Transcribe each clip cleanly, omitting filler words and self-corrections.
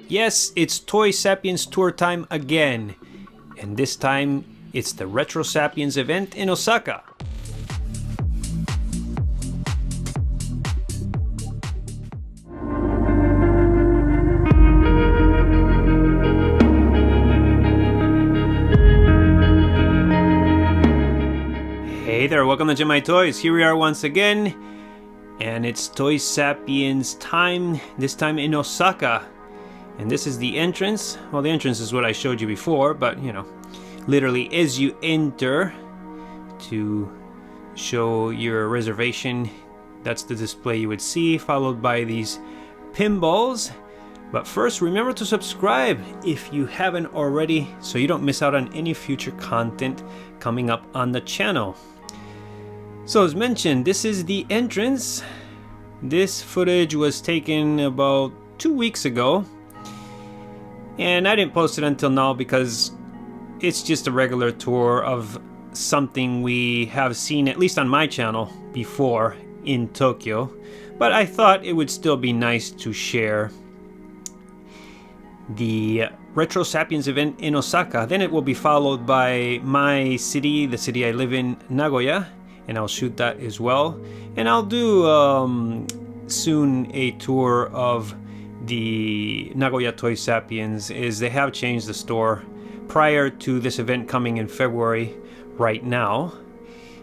Yes, it's Toy Sapiens tour time again, and this time it's the Retro Sapiens event in Osaka. Hey there, welcome to GemiiToys. Here we are once again, and it's Toy Sapiens time, this time in Osaka. And this is the entrance. Well, the entrance is what I showed you before, but you know, literally as you enter to show your reservation, that's the display you would see, followed by these pinballs. But first, remember to subscribe if you haven't already, so you don't miss out on any future content coming up on the channel. So as mentioned, this is the entrance. This footage was taken about 2 weeks ago. And I didn't post it until now because it's just a regular tour of something we have seen, at least on my channel, before in Tokyo. But I thought it would still be nice to share the Retro Sapiens event in Osaka. Then it will be followed by my city, the city I live in, Nagoya. And I'll shoot that as well. And I'll do soon a tour of the Nagoya Toy Sapiens. Is they have changed the store prior to this event coming in February right now,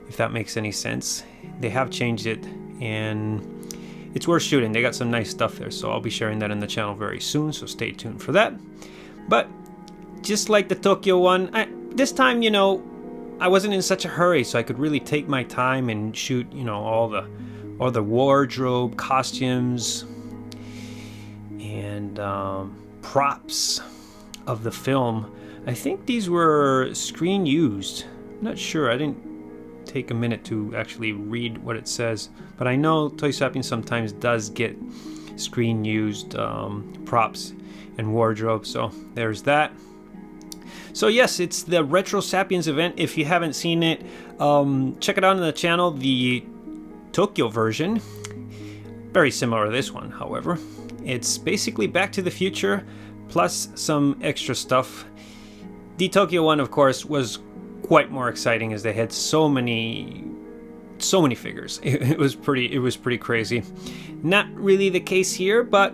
if that makes any sense. They have changed it and it's worth shooting. They got some nice stuff there, so I'll be sharing that in the channel very soon, so stay tuned for that. But just like the Tokyo one, this time, you know, I wasn't in such a hurry, so I could really take my time and shoot, you know, all the wardrobe, costumes, and props of the film. I think these were screen used. I'm not sure. I didn't take a minute to actually read what it says, but I know Toy Sapiens sometimes does get screen used props and wardrobe, so there's that. So yes, it's the Retro Sapiens event. If you haven't seen it, check it out on the channel. The Tokyo version, very similar to this one, however. It's basically Back to the Future plus some extra stuff. The Tokyo one, of course, was quite more exciting as they had so many figures. It was pretty crazy. Not really the case here, but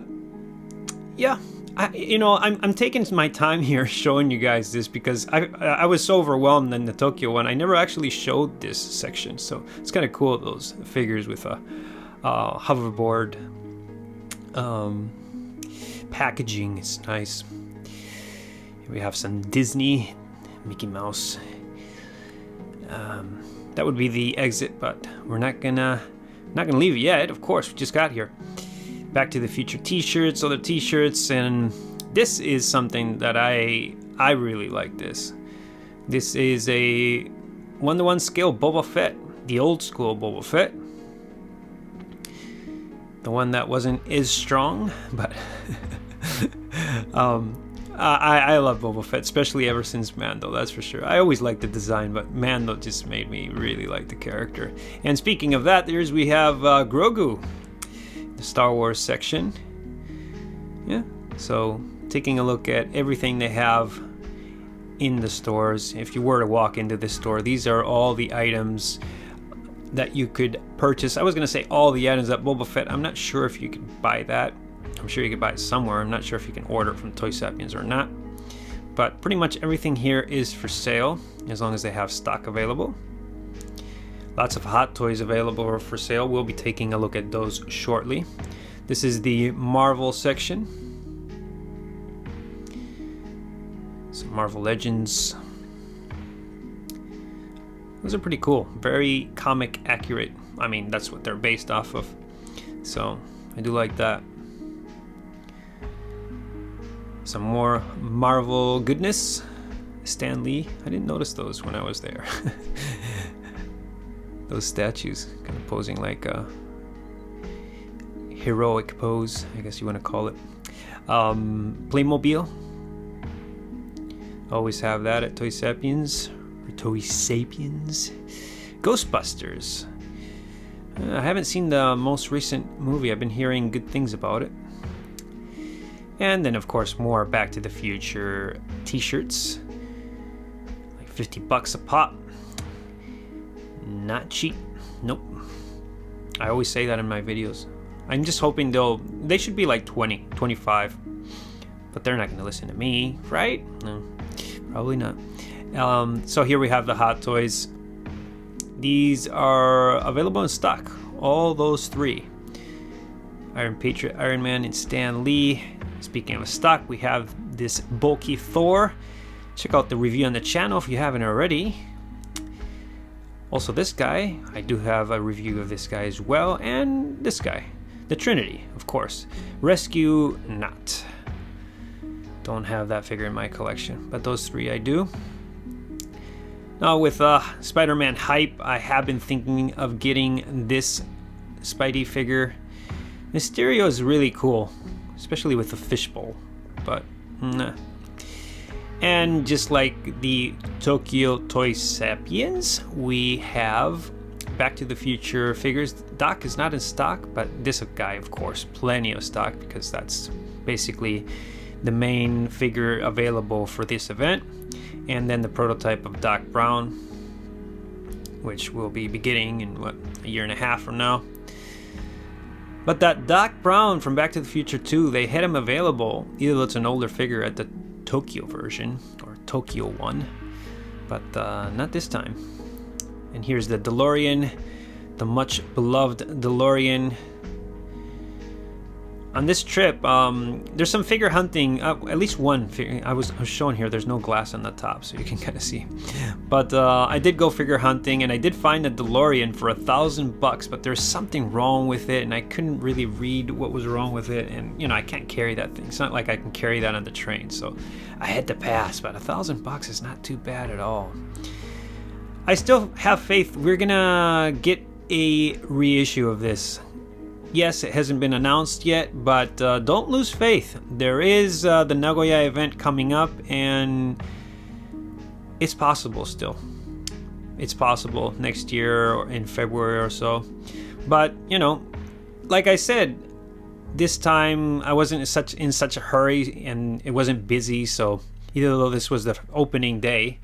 yeah. I'm taking my time here showing you guys this because I was so overwhelmed in the Tokyo one. I never actually showed this section, so it's kind of cool, those figures with a hoverboard packaging. It's nice. Here we have some Disney, Mickey Mouse. That would be the exit, but we're not gonna leave it yet. Of course, we just got here. Back to the Future t-shirts, other t-shirts, and this is something that I really like. This is a 1-to-1 scale Boba Fett, the old school Boba Fett, the one that wasn't as strong, but I love Boba Fett, especially ever since Mando, that's for sure. I always liked the design, but Mando just made me really like the character. And speaking of that, we have Grogu, the Star Wars section. Yeah, so taking a look at everything they have in the stores. If you were to walk into this store, these are all the items that you could purchase. I was going to say all the items that Boba Fett. I'm not sure if you could buy that. I'm sure you could buy it somewhere. I'm not sure if you can order it from Toy Sapiens or not. But pretty much everything here is for sale, as long as they have stock available. Lots of Hot Toys available for sale. We'll be taking a look at those shortly. This is the Marvel section. Some Marvel Legends. Those are pretty cool. Very comic accurate. I mean, that's what they're based off of. So, I do like that. Some more Marvel goodness. Stan Lee. I didn't notice those when I was there. Those statues kind of posing like a heroic pose, I guess you want to call it. Playmobil. Always have that at Toy Sapiens. Or Toy Sapiens. Ghostbusters. I haven't seen the most recent movie. I've been hearing good things about it. And then of course more Back to the Future t-shirts, like 50 bucks a pop. Not cheap. Nope. I always say that in my videos. I'm just hoping they should be like 20, 25, but they're not going to listen to me, right? No, probably not. So here we have the Hot Toys. These are available in stock, all those three. Iron Patriot, Iron Man, and Stan Lee. Speaking of stock, we have this bulky Thor. Check out the review on the channel if you haven't already. Also this guy, I do have a review of this guy as well, and this guy, the Trinity, of course. Rescue Not. Don't have that figure in my collection, but those three I do. Now with Spider-Man hype, I have been thinking of getting this Spidey figure. Mysterio is really cool, especially with the fishbowl, but nah. And just like the GemiiToys Sapiens, we have Back to the Future figures. Doc is not in stock, but this guy, of course, plenty of stock, because that's basically the main figure available for this event. And then the prototype of Doc Brown, which we'll be getting in what, a year and a half from now. But that Doc Brown from Back to the Future 2, they had him available. Either it's an older figure at the Tokyo version or Tokyo one, but not this time. And here's the Delorean, the much beloved Delorean. On this trip, there's some figure hunting. At least one figure I was showing here. There's no glass on the top, so you can kind of see. But I did go figure hunting, and I did find a Delorean for $1,000. But there's something wrong with it, and I couldn't really read what was wrong with it. And you know, I can't carry that thing. It's not like I can carry that on the train, so I had to pass. But $1,000 is not too bad at all. I still have faith we're gonna get a reissue of this. Yes, it hasn't been announced yet, but don't lose faith. There is the Nagoya event coming up, and it's possible still. It's possible next year or in February or so. But, you know, like I said, this time I wasn't in such a hurry, and it wasn't busy, so even though this was the opening day,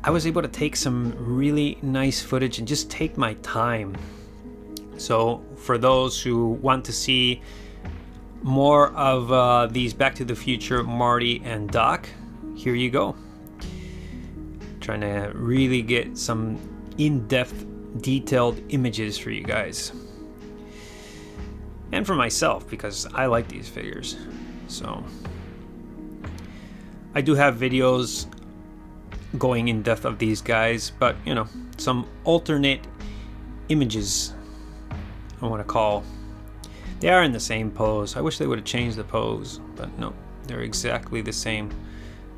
I was able to take some really nice footage and just take my time. So for those who want to see more of these Back to the Future Marty and Doc, here you go. Trying to really get some in-depth, detailed images for you guys. And for myself, because I like these figures. So I do have videos going in depth of these guys, but you know, some alternate images I want to call. They are in the same pose. I wish they would have changed the pose, but no, they're exactly the same.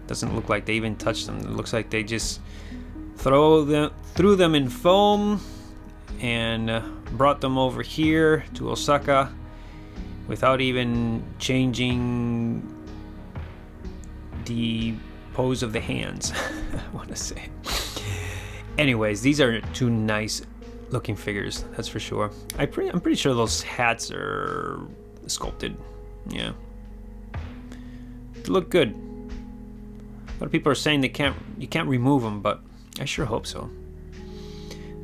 Doesn't look like they even touched them. It looks like they just threw them in foam and brought them over here to Osaka without even changing the pose of the hands. I want to say. Anyways, these are two nice looking figures, that's for sure. I'm pretty sure those hats are sculpted. Yeah, they look good. A lot of people are saying you can't remove them, but I sure hope so.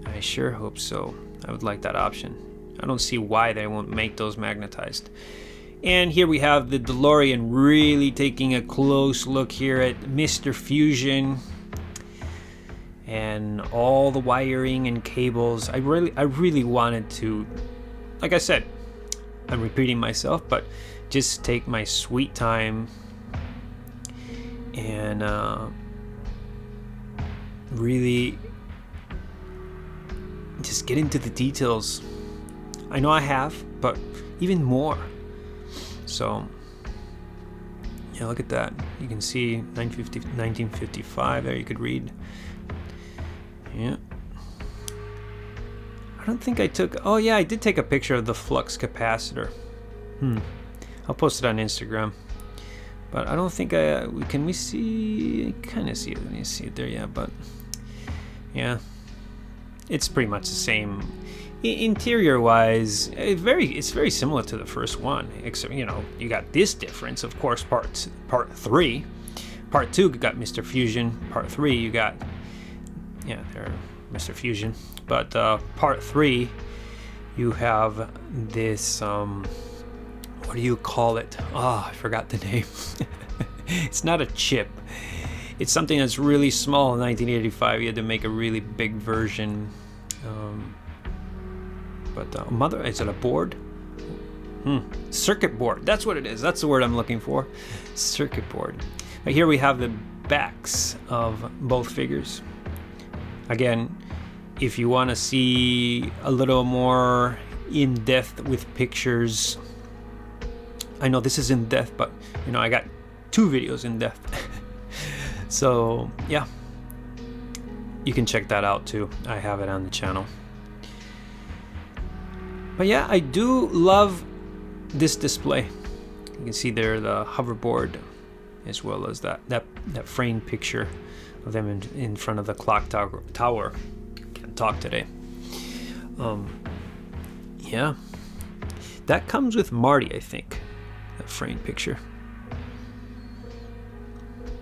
I sure hope so. I would like that option. I don't see why they won't make those magnetized. And here we have the DeLorean, really taking a close look here at Mr. Fusion and all the wiring and cables. I really wanted to, like I said, I'm repeating myself, but just take my sweet time and really just get into the details. I know I have, but even more. So, yeah, look at that. You can see 1955 there, you could read. Yeah. I don't think I took... Oh, yeah, I did take a picture of the Flux Capacitor. I'll post it on Instagram. But I don't think can we see... I kind of see it. Let me see it there, yeah, but... Yeah. It's pretty much the same Interior wise, it's very similar to the first one, except you got this difference, of course. Part 3, Part 2 you got Mr. Fusion. Part 3 you got there Mr. Fusion, but Part 3 you have this what do you call it? Oh, I forgot the name. It's not a chip. It's something that's really small. In 1985, you had to make a really big version. But is it a board? Circuit board. That's what it is. That's the word I'm looking for. Circuit board. But here we have the backs of both figures. Again, if you want to see a little more in depth with pictures, I know this is in depth, but I got 2 videos in depth. So yeah, you can check that out too. I have it on the channel. But yeah, I do love this display. You can see there the hoverboard, as well as that framed picture of them in front of the clock tower. Can't talk today. Yeah, that comes with Marty, I think. That framed picture.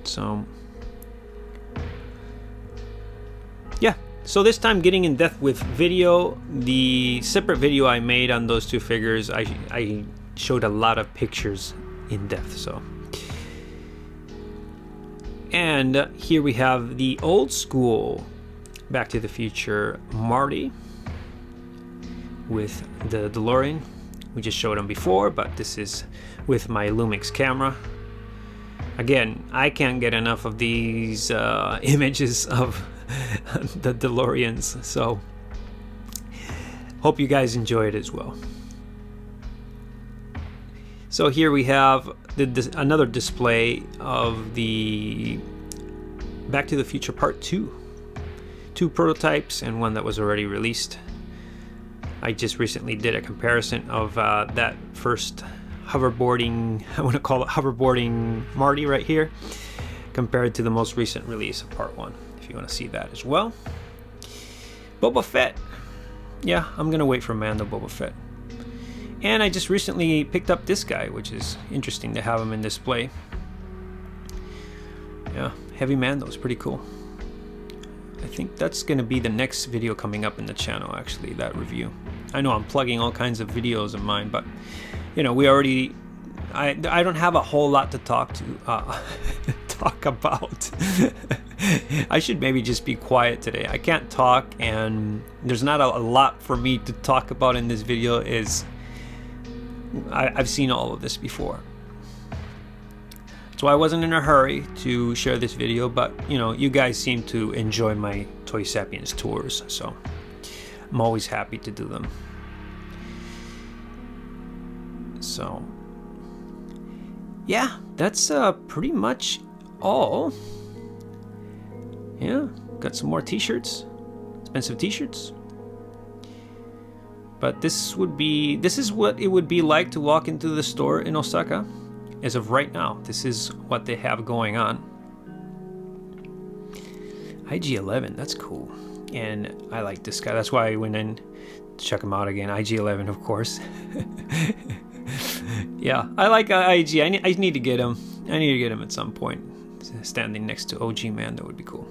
So yeah, so this time getting in depth with video. The separate video I made on those 2 figures, I showed a lot of pictures in depth. So, and here we have the old school Back to the Future Marty with the DeLorean. We just showed him before, but this is with my Lumix camera. Again, I can't get enough of these images of the DeLoreans, so hope you guys enjoy it as well. So here we have another display of the Back to the Future Part 2. 2 prototypes and one that was already released. I just recently did a comparison of that first hoverboarding, I want to call it hoverboarding Marty right here, compared to the most recent release of Part 1, if you want to see that as well. Boba Fett. Yeah, I'm going to wait for Mando Boba Fett. And I just recently picked up this guy, which is interesting to have him in display. Yeah, Heavy Mando is pretty cool. I think that's going to be the next video coming up in the channel, actually, that review. I know I'm plugging all kinds of videos of mine, but we already, I don't have a whole lot to talk about. I should maybe just be quiet today. I can't talk, and there's not a lot for me to talk about in this video. I've seen all of this before. So I wasn't in a hurry to share this video, but you guys seem to enjoy my Toy Sapiens tours, so I'm always happy to do them. So yeah, that's pretty much all. Yeah, got some more t-shirts, expensive t-shirts. But this is what it would be like to walk into the store in Osaka. As of right now, this is what they have going on. IG-11, that's cool. And I like this guy. That's why I went in to check him out again. IG-11, of course. Yeah, I like IG. I need to get him. I need to get him at some point. Standing next to OG Mando would be cool.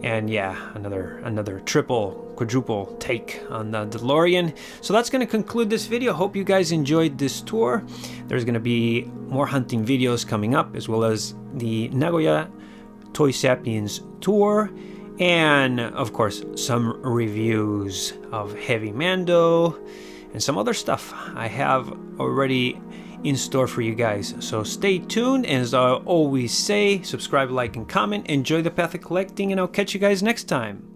And yeah, another triple, quadruple take on the DeLorean. So that's going to conclude this video. Hope you guys enjoyed this tour. There's going to be more hunting videos coming up, as well as the Nagoya Toy Sapiens tour, and of course some reviews of Heavy Mando and some other stuff I have already in store for you guys. So stay tuned, and as I always say, subscribe, like, and comment. Enjoy the path of collecting, and I'll catch you guys next time.